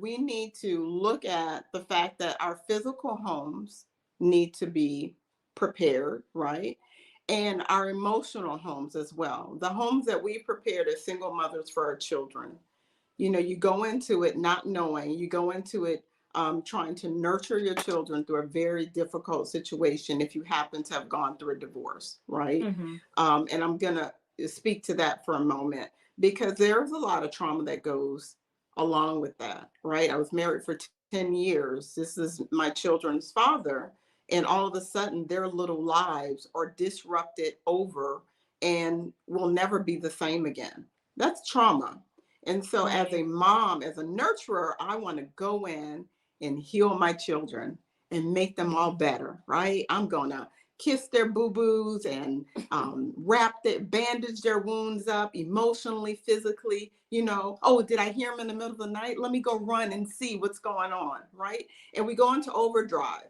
we need to look at the fact that our physical homes need to be prepared, right? And our emotional homes as well. The homes that we prepared as single mothers for our children. You know, you go into it not knowing, you go into it trying to nurture your children through a very difficult situation if you happen to have gone through a divorce, right? Mm-hmm. And I'm going to speak to that for a moment because there's a lot of trauma that goes along with that, right? I was married for 10 years. This is my children's father. And all of a sudden, their little lives are disrupted over and will never be the same again. That's trauma. And so, as a Right. mom, as a nurturer, I want to go in and heal my children and make them all better, right? I'm going to kiss their boo boos and bandage their wounds up emotionally, physically. You know, oh, did I hear them in the middle of the night? Let me go run and see what's going on, right? And we go into overdrive.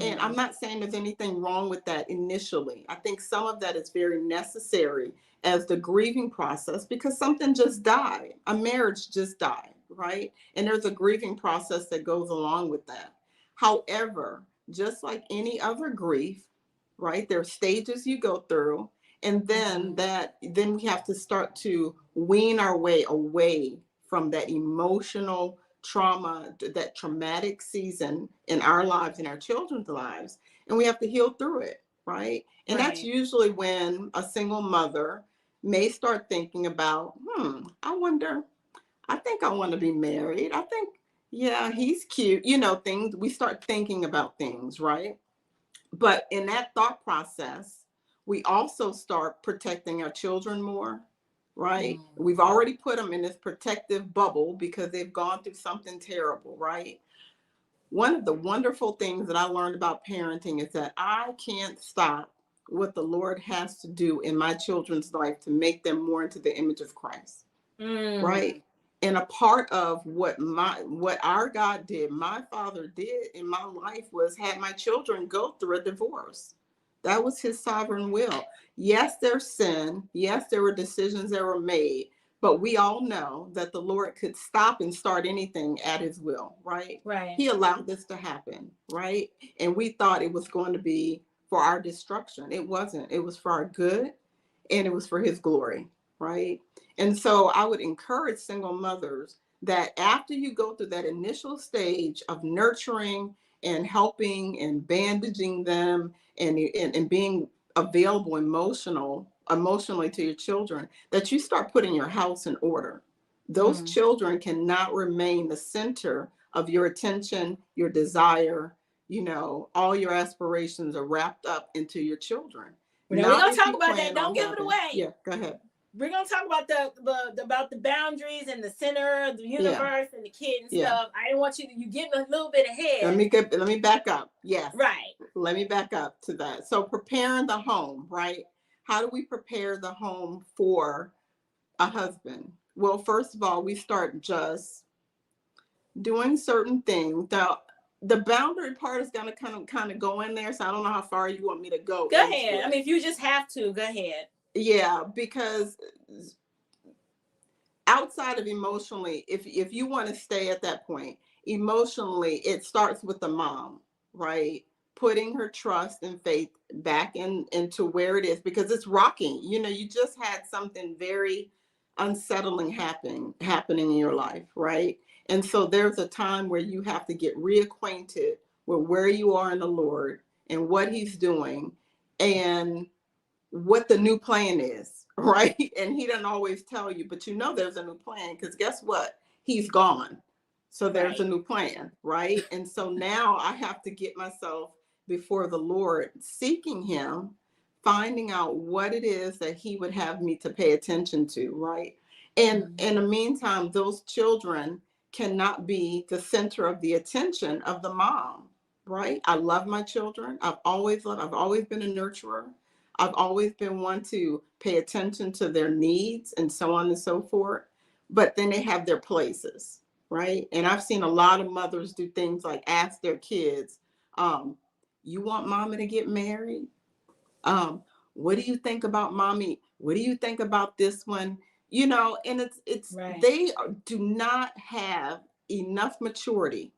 And I'm Mm. not saying there's anything wrong with that initially. I think some of that is very necessary as the grieving process because something just died. A marriage just died, right? And there's a grieving process that goes along with that. However, just like any other grief, right? There are stages you go through, and Mm-hmm. then we have to start to wean our way away from that emotional trauma, that traumatic season in our lives, in our children's lives, and we have to heal through it, right? And that's Right. usually when a single mother may start thinking about, I wonder, I think I want to be married. I think, yeah, he's cute. You know, things, we start thinking about things, right? But in that thought process, we also start protecting our children more, right? We've Mm. already put them in this protective bubble because they've gone through something terrible, right? One of the wonderful things that I learned about parenting is that I can't stop what the Lord has to do in my children's life to make them more into the image of Christ, Mm. right? And a part of what our God did, my father did in my life was had my children go through a divorce. That was his sovereign will. Yes, there's sin. Yes, there were decisions that were made, but we all know that the Lord could stop and start anything at his will, right? Right. He allowed this to happen, right? And we thought it was going to be for our destruction. It wasn't. It was for our good and it was for his glory, right? And so I would encourage single mothers that after you go through that initial stage of nurturing and helping and bandaging them and being available emotionally to your children, that you start putting your house in order. Those Mm. children cannot remain the center of your attention, your desire. You know, all your aspirations are wrapped up into your children. Now we're Not gonna if talk you about that. plan Don't on give it having, away. yeah, go ahead. We're gonna talk about the about the boundaries and the center of the Yeah, universe and the kid and yeah. stuff. I didn't want you getting a little bit ahead. Let me back up. Yes. Right. Let me back up to that. So preparing the home, right? How do we prepare the home for a husband? Well, first of all, we start just doing certain things. Now, the boundary part is gonna kind of go in there. So I don't know how far you want me to go Go into ahead. I it. mean, if you just have to, go ahead. Yeah, because outside of emotionally, if you want to stay at that point, emotionally, it starts with the mom, right? Putting her trust and faith back into where it is because it's rocking. You know, you just had something very unsettling happening in your life, right? And so there's a time where you have to get reacquainted with where you are in the Lord and what he's doing and what the new plan is, right? And he doesn't always tell you, but you know there's a new plan because guess what? He's gone. So there's a Right. new plan, right? And so now I have to get myself before the Lord, seeking him, finding out what it is that he would have me to pay attention to, right? And Mm-hmm. in the meantime, those children cannot be the center of the attention of the mom, right? I love my children. I've always been a nurturer. I've always been one to pay attention to their needs and so on and so forth. But then they have their places, right? And I've seen a lot of mothers do things like ask their kids, um, you want mama to get married? What do you think about mommy? What do you think about this one? You know, and it's Right. they do not have enough maturity,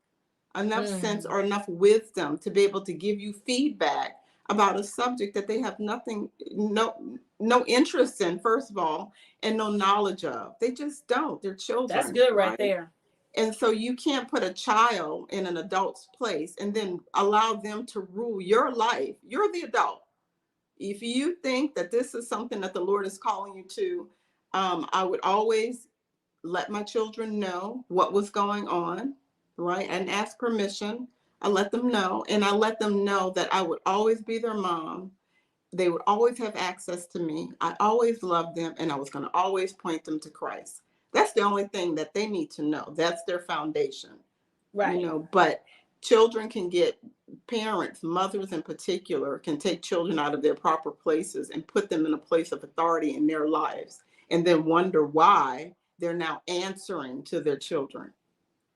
enough sense, Mm. or enough wisdom to be able to give you feedback about a subject that they have no interest in, first of all, and no knowledge of. They just don't. They're That's children, good right right? there. And so you can't put a child in an adult's place and then allow them to rule your life. You're the adult. If you think that this is something that the Lord is calling you to, I would always let my children know what was going on, right? And ask permission. I let them know, and I let them know that I would always be their mom. They would always have access to me. I always loved them, and I was going to always point them to Christ. That's the only thing that they need to know. That's their foundation, Right. but children can get, parents, mothers in particular, can take children out of their proper places and put them in a place of authority in their lives, and then wonder why they're now answering to their children.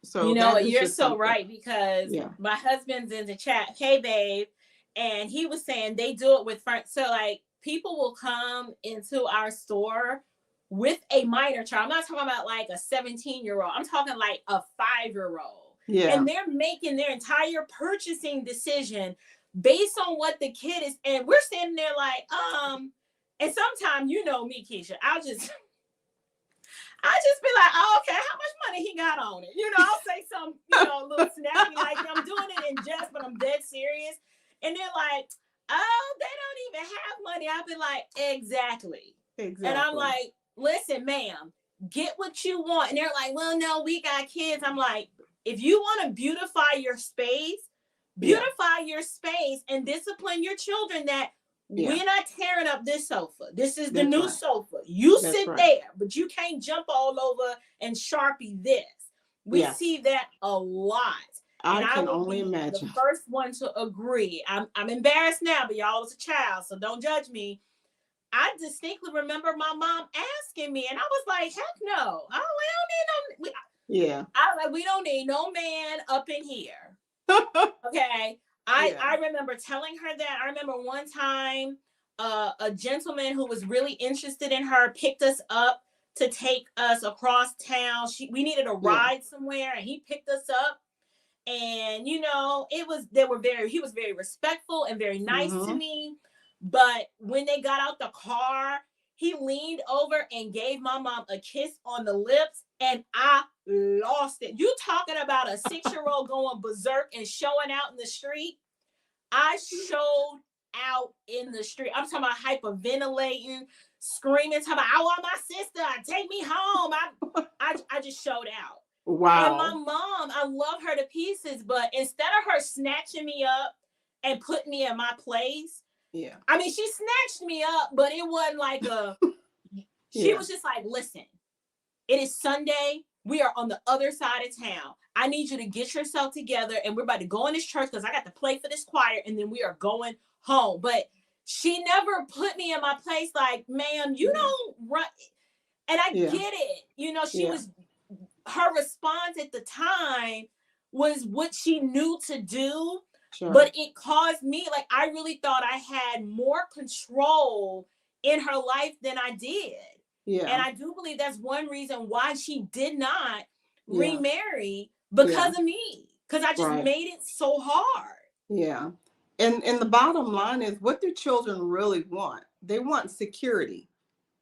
You So know that what? is You're just so something. right, because Yeah. my husband's in the chat. Hey, babe. And he was saying they do it with friends. So, like, people will come into our store with a minor child. I'm not talking about like a 17-year-old. I'm talking like a 5-year-old. Yeah. And they're making their entire purchasing decision based on what the kid is. And we're standing there like, and sometimes, you know me, Kecia, I just be like, oh, okay, how much money he got on it? You know, I'll say some, a little snappy, like I'm doing it in jest, but I'm dead serious. And they're like, oh, they don't even have money. I'll be like, exactly. And I'm Exactly. like, listen, ma'am, get what you want. And they're like, well, no, we got kids. I'm like, if you want to beautify your space, Yeah. and discipline your children that Yeah. we're not tearing up this sofa. This is the That's new right. sofa. You That's sit right. there, but you can't jump all over and Sharpie this. We Yes. see that a lot. And I I can will only be the imagine. first one to agree. I'm embarrassed now, but y'all was a child, so don't judge me. I distinctly remember my mom asking me, and I was like, heck no. I don't need no. Yeah. I was like, we don't need no man up in here. Okay. Yeah. I remember telling her that. I remember one time a gentleman who was really interested in her picked us up to take us across town. We needed a Yeah. ride somewhere, and he picked us up. And he was very respectful and very nice to Mm-hmm. me. But when they got out the car, he leaned over and gave my mom a kiss on the lips, and I lost it. You talking about a 6-year-old going berserk and showing out in the street? I showed out in the street. I'm talking about hyperventilating, screaming, talking about, I want my sister, take me home. I just showed out. And my Wow. mom, I love her to pieces, but instead of her snatching me up and putting me in my place, Yeah. I mean, she snatched me up, but it wasn't like she Yeah. was just like, listen, it is Sunday. We are on the other side of town. I need you to get yourself together, and we're about to go in this church because I got to play for this choir, and then we are going home. But she never put me in my place like, ma'am, you don't run. And I Yeah. get it. Yeah. Her response at the time was what she knew to do, Sure. but it caused me, like, I really thought I had more control in her life than I did. Yeah. And I do believe that's one reason why she did not Yeah. remarry, Yeah. because of me, because I just Right. made it so hard. Yeah. And the bottom line is, what do children really want? They want security,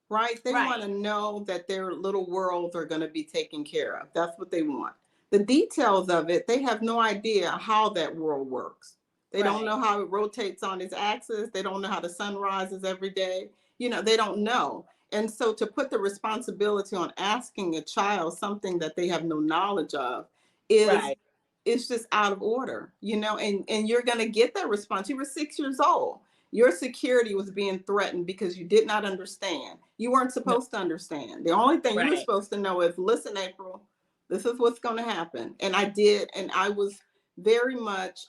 right? They want Right. to know that their little worlds are going to be taken care of. That's what they want. The details of it, they have no idea how that world works. They don't Right. know how it rotates on its axis. They don't know how the sun rises every day. They don't know. And so to put the responsibility on asking a child something that they have no knowledge of is Right. it's just out of order, and you're going to get that response. You were 6 years old. Your security was being threatened because you did not understand. You weren't No. supposed to understand. The only thing you were Right. supposed to know is, listen, April, this is what's going to happen. And I did. And I was very much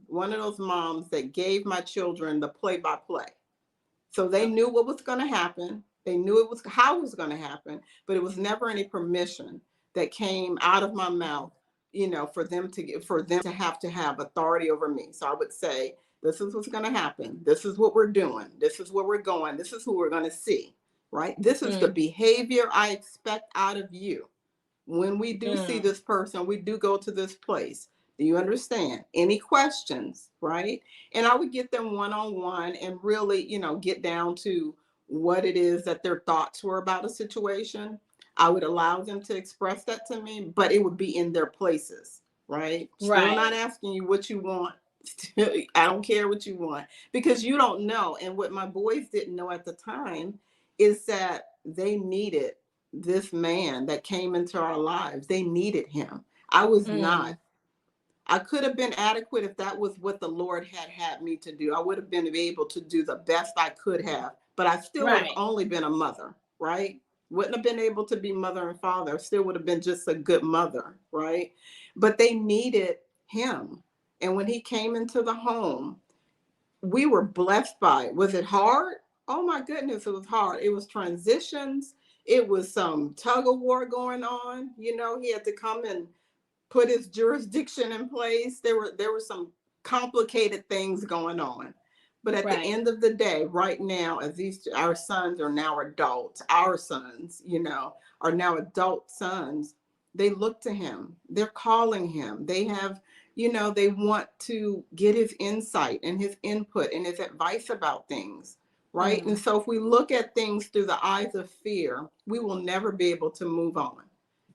one of those moms that gave my children the play by play. So they knew what was going to happen. They knew how it was going to happen, but it was never any permission that came out of my mouth, for them to have authority over me. So I would say, this is what's going to happen. This is what we're doing. This is where we're going. This is who we're going to see, right? This is the Mm. behavior I expect out of you. When we do see this person, we do go to this place. Do you understand? Any questions, right? And I would get them one-on-one and really, get down to what it is that their thoughts were about a situation. I would allow them to express that to me, but it would be in their places, right? Still not Right. asking you what you want. I don't care what you want because you don't know. And what my boys didn't know at the time is that they needed this man that came into our lives. They needed him. I was not. Mm. I could have been adequate if that was what the Lord had me to do. I would have been able to do the best I could have, but I still would have Right. only been a mother, right? Wouldn't have been able to be mother and father. Still would have been just a good mother, right? But they needed him. And when he came into the home, we were blessed by it. Was it hard? Oh my goodness, it was hard. It was transitions. It was some tug of war going on. He had to come and put his jurisdiction in place. There were some complicated things going on. But at the Right. end of the day, right now, as our sons are now adults, our sons, are now adult sons, they look to him. They're calling him. They have, they want to get his insight and his input and his advice about things. Right. And Mm. so if we look at things through the eyes of fear, we will never be able to move on.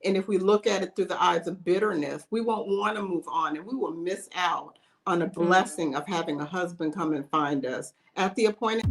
And if we look at it through the eyes of bitterness, we won't want to move on and we will miss out on a Mm. blessing of having a husband come and find us at the appointed